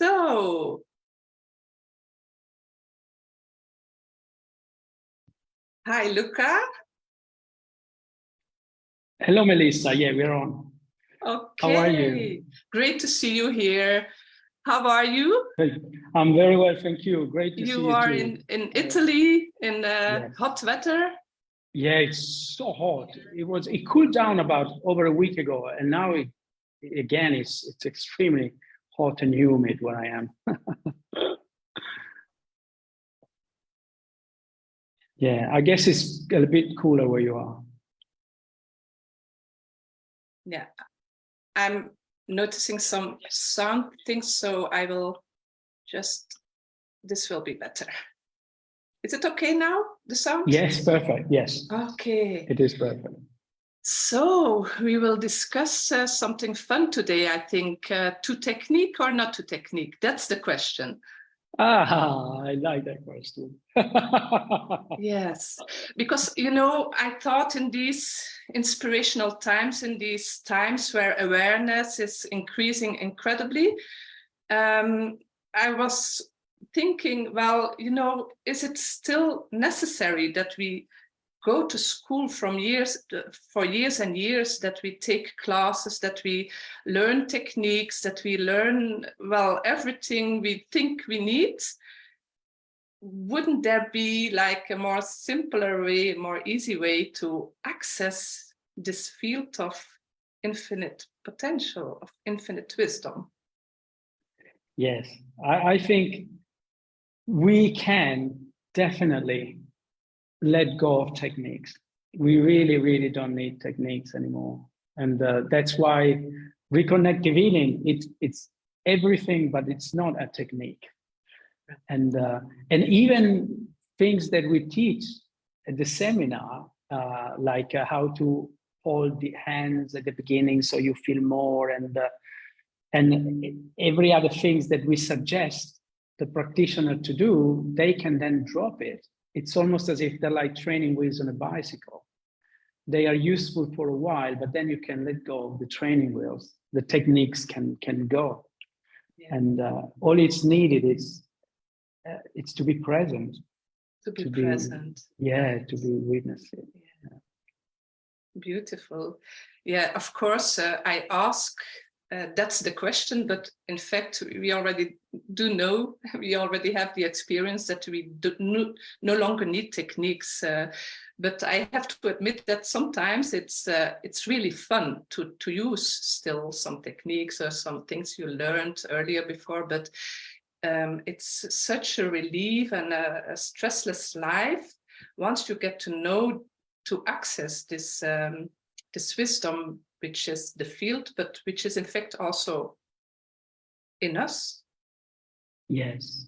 So, hi, Luca. Hello, Melissa. Yeah, we're on. Okay. How are you? Great to see you here. How are you? Hey, I'm very well, thank you. Great to see you You are too. in Italy, in Yes. hot weather. Yeah, it's so hot. It cooled down about over a week ago, and now again it's extremely hot and humid where I am. Yeah, I guess it's a bit cooler where you are. Yeah, I'm noticing some sound things, so I will this will be better. Is it okay now, the sound? Yes, perfect. Yes. Okay. It is perfect. So we will discuss something fun today, I think. To technique or not to technique? That's the question. Ah, I like that question. Yes, because, I thought in these inspirational times, in these times where awareness is increasing incredibly, I was thinking, well, is it still necessary that we go to school for years and years, that we take classes, that we learn techniques, that we learn, well, everything we think we need? Wouldn't there be like a more simpler way, more easy way to access this field of infinite potential, of infinite wisdom? Yes, I think we can definitely let go of techniques. We really, really don't need techniques anymore. And that's why reconnective healing, it's everything, but it's not a technique. And even things that we teach at the seminar, like how to hold the hands at the beginning so you feel more, and every other things that we suggest the practitioner to do, they can then drop it. It's almost as if they're like training wheels on a bicycle. They are useful for a while, but then you can let go of the training wheels. The techniques can go. Yeah. And all it's needed is it's to be present. To be present. To be witnessing. Yeah. Beautiful. Yeah, of course, I ask, that's the question, but in fact, we already do know, we already have the experience that we no longer need techniques. But I have to admit that sometimes it's really fun to use still some techniques or some things you learned earlier before, but it's such a relief and a stressless life once you get to know, to access this this wisdom, which is the field, but which is in fact also in us. Yes,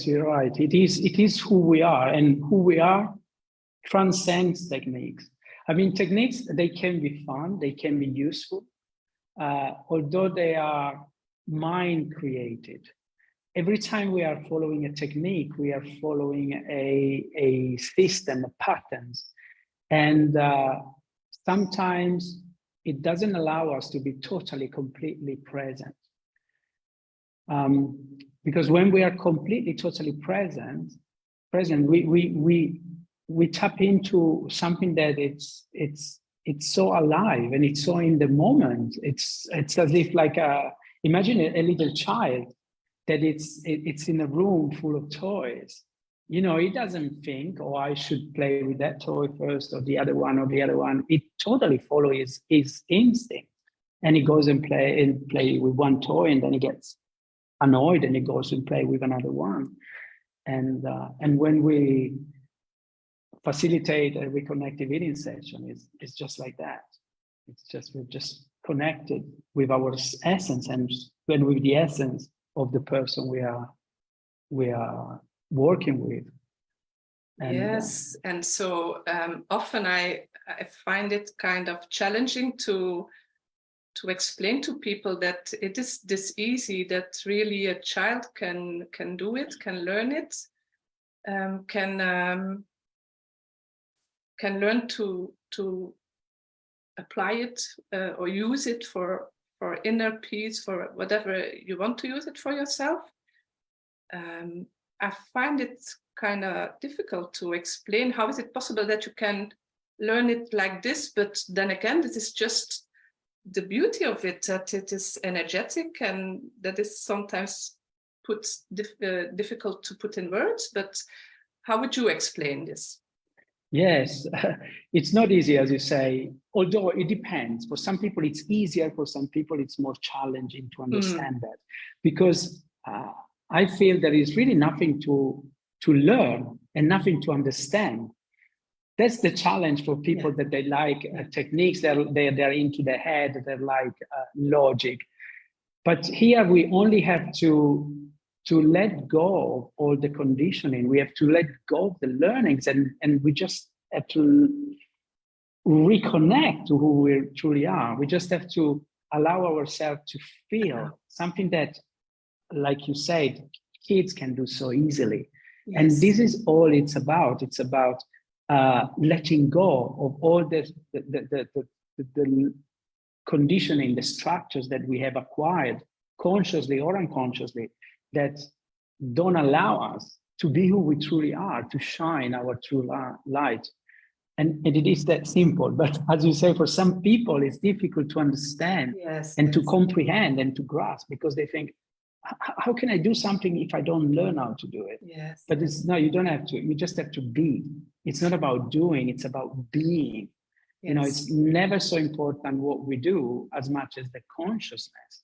you're right. It is who we are, and who we are transcends techniques. I mean, techniques, they can be fun, they can be useful, although they are mind created. Every time we are following a technique, we are following a system, a patterns. And sometimes it doesn't allow us to be totally, completely present. Because when we are completely, totally present, we tap into something that it's so alive and it's so in the moment. It's as if like imagine a little child that it's in a room full of toys. It doesn't think, oh, I should play with that toy first or the other one or the other one. It totally follows his instinct, and he goes and play with one toy, and then he gets annoyed and he goes and play with another one. And when we facilitate a reconnective eating session, it's just like that. We're just connected with our essence, and when with the essence of the person we are working with. And, yes, and so often I find it kind of challenging to explain to people that it is this easy, that really a child can do it, can learn it, can learn to apply it or use it for for inner peace, for whatever you want to use it for yourself. I find it kind of difficult to explain how is it possible that you can learn it like this, but then again, this is just the beauty of it, that it is energetic and that is sometimes difficult to put in words. But how would you explain this? Yes, it's not easy, as you say, although it depends. For some people, it's easier. For some people, it's more challenging to understand that, because I feel there is really nothing to learn and nothing to understand. That's the challenge for people, that they like techniques, they're into their head, they like logic. But here we only have to let go of all the conditioning. We have to let go of the learnings, and we just have to reconnect to who we truly are. We just have to allow ourselves to feel something that, like you said, kids can do so easily. Yes. And this is all it's about. It's about letting go of all the conditioning, the structures that we have acquired, consciously or unconsciously, that don't allow us to be who we truly are, to shine our true light. And it is that simple. But as you say, for some people, it's difficult to understand to comprehend and to grasp, because they think, how can I do something if I don't learn how to do it? Yes. But no, you don't have to. You just have to be. It's not about doing, it's about being. Yes. You know, it's never so important what we do as much as the consciousness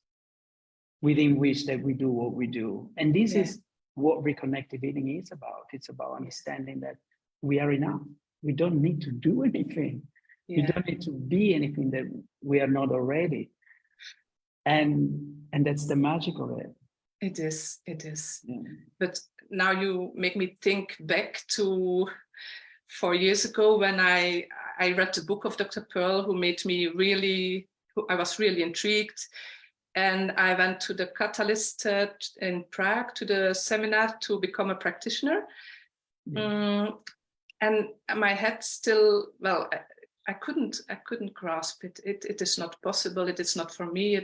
within which that we do what we do. And this is what reconnective eating is about. It's about understanding that we are enough. We don't need to do anything. We don't need to be anything that we are not already. And that's the magic of it. It is. Yeah. But now you make me think back to 4 years ago when I read the book of Dr. Pearl, who made me I was really intrigued. And I went to the Catalyst in Prague to the seminar to become a practitioner. And my head still, I couldn't grasp it. It is not possible. It is not for me.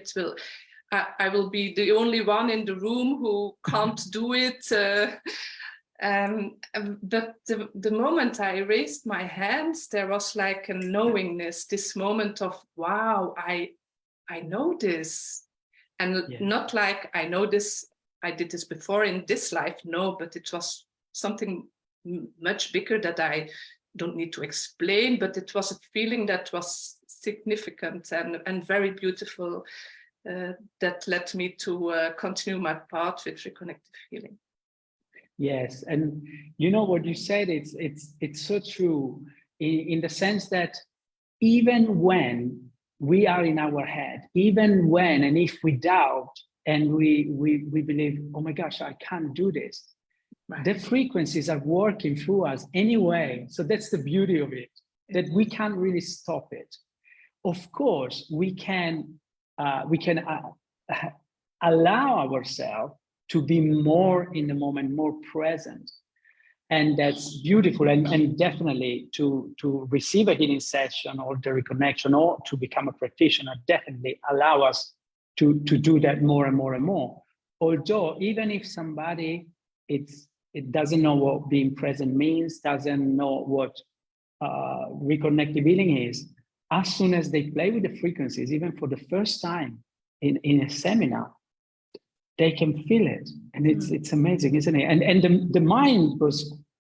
I will be the only one in the room who can't do it. But the moment I raised my hands, there was like a knowingness, this moment of, wow, I know this. And not like I know this, I did this before in this life. No, but it was something much bigger that I don't need to explain, but it was a feeling that was significant and very beautiful. That led me to continue my path with reconnective healing. Yes, and you know what you said, it's so true in the sense that even when we are in our head, even when and if we doubt and we believe, oh my gosh, I can't do this, the frequencies are working through us anyway. So that's the beauty of it, that we can't really stop it. Of course, we can allow ourselves to be more in the moment, more present. And that's beautiful. And definitely to receive a healing session or the reconnection or to become a practitioner definitely allow us to do that more and more and more. Although even if somebody it doesn't know what being present means, doesn't know what reconnective healing is, as soon as they play with the frequencies, even for the first time in a seminar, they can feel it. And it's amazing, isn't it? And the mind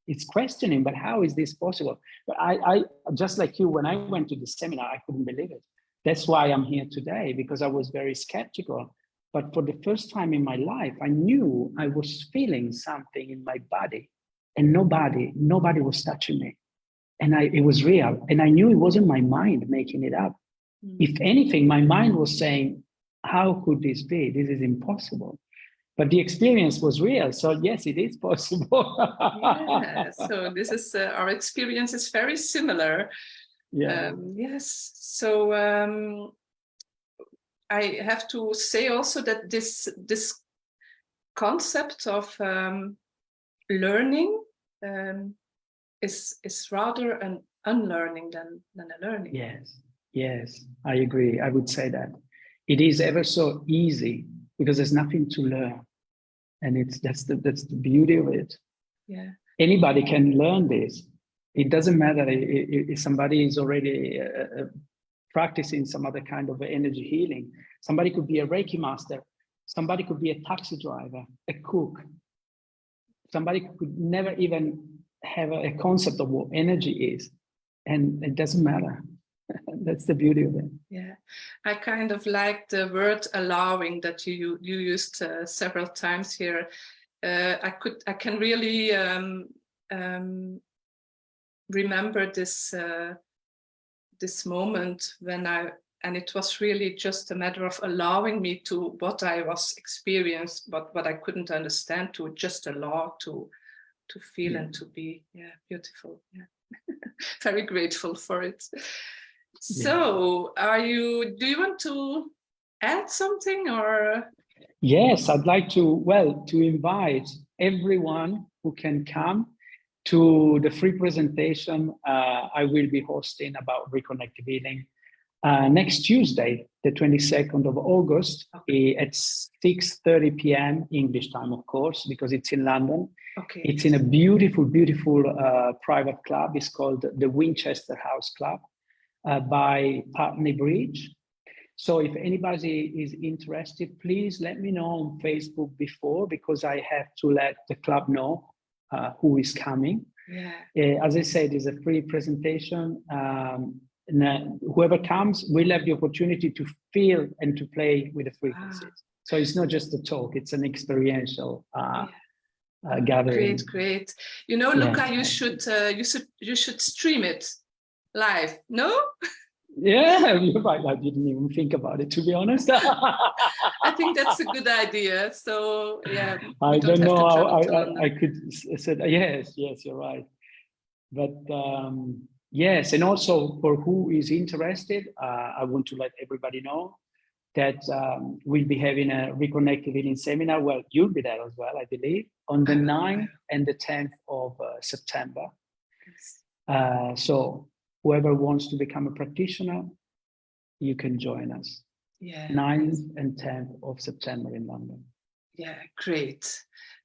it's questioning, but how is this possible? But I just like you, when I went to the seminar, I couldn't believe it. That's why I'm here today, because I was very skeptical. But for the first time in my life, I knew I was feeling something in my body, and nobody was touching me. And it was real. And I knew it wasn't my mind making it up. If anything, my mind was saying, how could this be? This is impossible. But the experience was real. So yes, it is possible. Yeah, so this is, our experience is very similar. Yeah. Yes, so I have to say also that this concept of learning is rather an unlearning than a learning. Yes, I agree. I would say that it is ever so easy because there's nothing to learn. And that's the beauty of it. Yeah. Anybody can learn this. It doesn't matter if somebody is already practicing some other kind of energy healing. Somebody could be a Reiki master. Somebody could be a taxi driver, a cook. Somebody could never even have a concept of what energy is. And it doesn't matter. That's the beauty of it. Yeah, I kind of like the word allowing that you used several times here. I can really remember this this moment when and it was really just a matter of allowing me to what I was experienced, but what I couldn't understand, to just allow to feel and to be. Yeah, beautiful. Yeah, very grateful for it. So, do you want to add something or? Yes, I'd like to invite everyone who can come to the free presentation I will be hosting about reconnective healing next Tuesday, the 22nd of August, at 6:30 p.m. English time, of course, because it's in London. Okay. It's in a beautiful, beautiful private club. It's called the Winchester House Club. By Putney Bridge. So if anybody is interested, please let me know on Facebook before, because I have to let the club know who is coming. Yeah. As I said, it's a free presentation. And whoever comes will have the opportunity to feel and to play with the frequencies. So it's not just a talk, it's an experiential gathering. Great. You know, Luca, you should stream it live, no? Yeah, you're right. I didn't even think about it, to be honest. I think that's a good idea. So yeah, I don't know how I could say yes, you're right. But yes, and also for who is interested, I want to let everybody know that we'll be having a Reconnective Healing seminar. Well, you'll be there as well, I believe, on the 9th and the 10th of September. So whoever wants to become a practitioner, you can join us. Yeah. 9th and 10th of September in London. Yeah, great.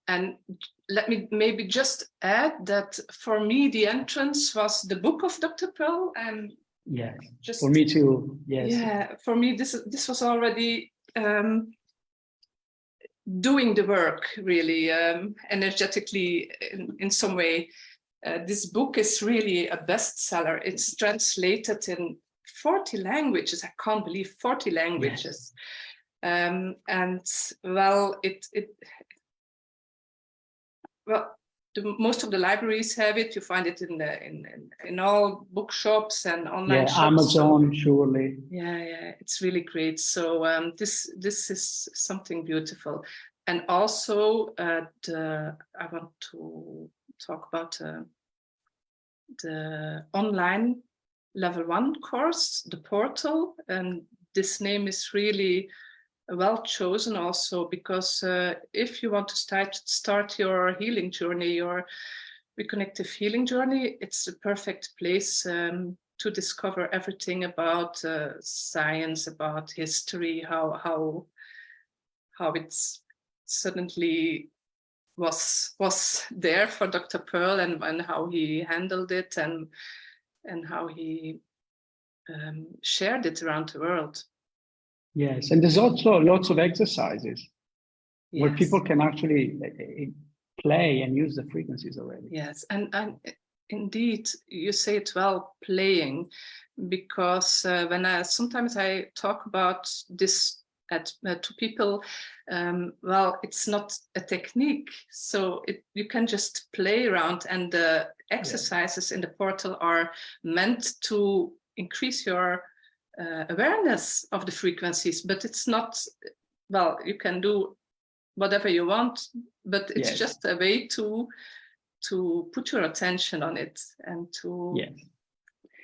And let me maybe just add that for me, the entrance was the book of Dr. Pearl. And yes, for me too. Yes. Yeah, for me, this was already doing the work really energetically in some way. This book is really a bestseller. It's translated in 40 languages. I can't believe 40 languages. Yes. And well, most of the libraries have it. You find it in all bookshops and online shops. Amazon, surely. Yeah, it's really great. So this is something beautiful. And also I want to talk about the online level 1 course, the portal. And this name is really well chosen also, because if you want to start your healing journey, your reconnective healing journey, it's a perfect place to discover everything about science, about history, how it's suddenly was there for Dr. Pearl, and how he handled it, and how he shared it around the world. Yes, and there's also lots of exercises where people can actually play and use the frequencies already. Yes, and indeed, you say it well, playing, because when sometimes I talk about this to people, well, it's not a technique, so you can just play around, and the exercises in the portal are meant to increase your awareness of the frequencies, but it's not, well, you can do whatever you want, but it's just a way to put your attention on it and to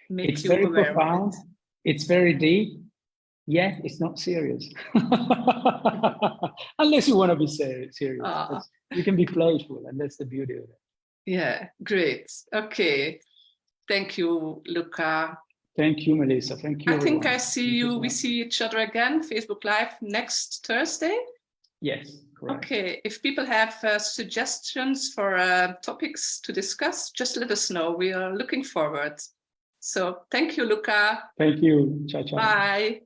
make it's you very aware profound. of it. It's very deep. Yeah, it's not serious. Unless you want to be serious. You can be playful, and that's the beauty of it. Yeah, great. Okay. Thank you, Luca. Thank you, Melissa. Thank you. I think everyone. I see Thank you. so We much. see each other again, Facebook Live next Thursday. Yes, correct. Okay, if people have suggestions for topics to discuss, just let us know. We are looking forward. So thank you, Luca. Thank you. Ciao, ciao. Bye.